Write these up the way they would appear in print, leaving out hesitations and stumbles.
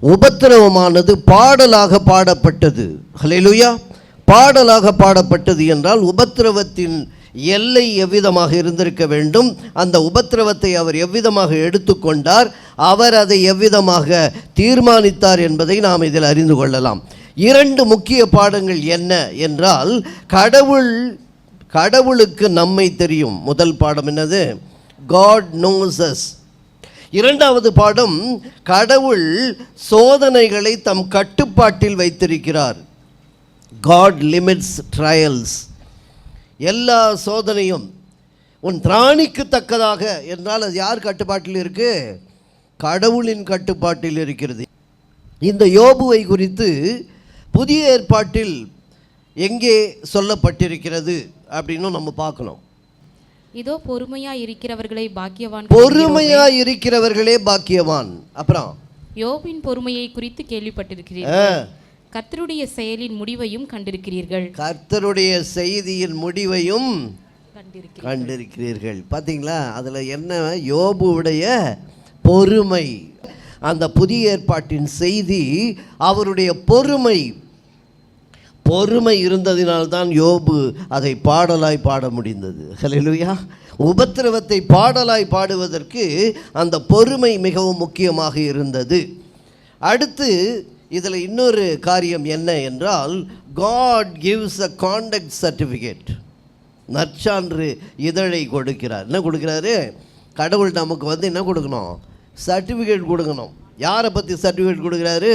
உபத்திரவமானது பாடலாக பாடப்பட்டது. ஹல்லேலூயா. பாடலாக பாடப்பட்டது என்றால் உபத்திரவத்தின் எல்லை எவ்விதமாக இருந்திருக்க வேண்டும், அந்த உபத்திரவத்தை அவர் எவ்விதமாக எடுத்துக்கொண்டார், அவர் அதை எவ்விதமாக தீர்மானித்தார் என்பதை நாம் இதில் அறிந்து கொள்ளலாம். 2 முக்கிய பாடங்கள் என்ன என்றால், கடவுளுக்கு நம்மை தெரியும். முதல் பாடம் என்னது? God knows us. 2வது பாடம், கடவுள் சோதனைகளை தம் கட்டுப்பாட்டில் வைத்திருக்கிறார். God limits trials. எல்லா சோதனையும் உன் திராணிக்கு தக்கதாக என்றால் அது யார் கட்டுப்பாட்டில் இருக்கு? கடவுளின் கட்டுப்பாட்டில் இருக்கிறது. இந்த யோபுவை குறித்து புதிய ஏற்பாட்டில் எங்கே சொல்லப்பட்டிருக்கிறது அப்படின்னு நம்ம பார்க்கணும். இதோ பொறுமையா இருக்கிறவர்களே பாக்கியவான். பொறுமையா இருக்கிறவர்களே பாக்கியவான். அப்புறம் யோபின் பொறுமையை குறித்து கேள்விப்பட்டிருக்கிறீர்கள், கர்த்தருடைய செயலின் முடிவையும் கண்டிருக்கிறீர்கள். கர்த்தருடைய செய்தியின் முடிவையும் கண்டிருக்கிறீர்கள். பார்த்தீங்களா? அதில் என்ன? யோபுவுடைய பொறுமை. அந்த புதிய ஏற்பாட்டின் செய்தி அவருடைய பொறுமை இருந்ததினால்தான் யோபு அதை பாடலாய் பாட முடிந்தது. ஹல்லேலூயா. உபத்திரவத்தை பாடலாய் பாடுவதற்கு அந்த பொறுமை மிகவும் முக்கியமாக இருந்தது. அடுத்து இதில் இன்னொரு காரியம் என்ன என்றால், God gives a conduct certificate. நற்சான்று இதழை கொடுக்கிறார். என்ன கொடுக்கிறாரு? கடவுள் நமக்கு என்ன கொடுக்கணும்? சர்டிஃபிகேட் கொடுக்கணும். யாரை பற்றி சர்டிஃபிகேட் கொடுக்குறாரு?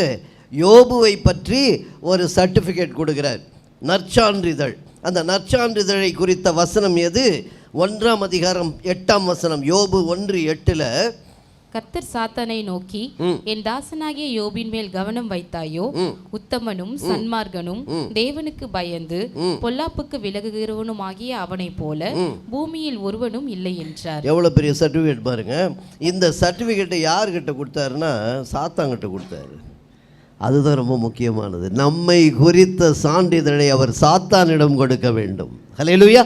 யோபுவை பற்றி ஒரு சர்டிஃபிகேட் கொடுக்கிறார், நற்சான்றிதழ். அந்த நற்சான்றிதழை குறித்த வசனம் எது? 1ஆம் அதிகாரம் 8ஆம் வசனம். யோபு 1:8. கர்த்தர் சாத்தானை நோக்கி, என் தாசனாகிய யோபின் மேல் கவனம் வைத்தாயோ? உத்தமனும் சன்மார்கனும் தேவனுக்கு பயந்து பொல்லாப்புக்கு விலகுகிறவனும் ஆகிய அவனை போல பூமியில் ஒருவனும் இல்லை என்றார். எவ்வளவு பெரிய சர்டிஃபிகேட் பாருங்க. இந்த சர்டிஃபிகேட்டை யார்கிட்ட கொடுத்தாருன்னா சாத்தான்கிட்ட கொடுத்தாரு. அதுதான் ரொம்ப முக்கியமானது. நம்மை குறித்த சான்றிதழை அவர் சாத்தானிடம் கொடுக்க வேண்டும். ஹல்லேலூயா.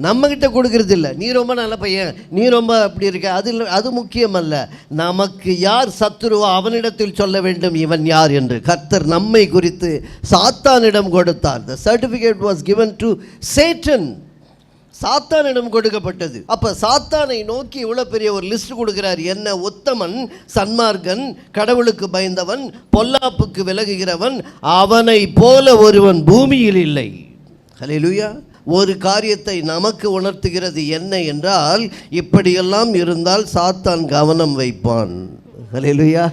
நம்மகிட்ட கொடுக்கறது இல்லை. நீ ரொம்ப நல்ல பையன், நீ ரொம்ப அப்படி இருக்க, அது முக்கியம் அல்ல. நமக்கு யார் சத்துருவோ அவனிடத்தில் சொல்ல வேண்டும் இவன் யார் என்று. கர்த்தர் நம்மை குறித்து சாத்தானிடம் கொடுத்தார். The certificate was given to Satan. சாத்தானிடம் கொடுக்கப்பட்டது. அப்போ சாத்தானை நோக்கி இவ்வளோ பெரிய ஒரு லிஸ்ட் கொடுக்கிறார். என்ன? உத்தமன், சன்மார்கன், கடவுளுக்கு பயந்தவன், பொல்லாப்புக்கு விலகுகிறவன், அவனை போல ஒருவன் பூமியில் இல்லை. ஹல்லேலூயா. ஒரு காரியத்தை நமக்கு உணர்த்துகிறது. என்ன என்றால், இப்படியெல்லாம் இருந்தால் சாத்தான் கவனம் வைப்பான். ஹல்லேலூயா.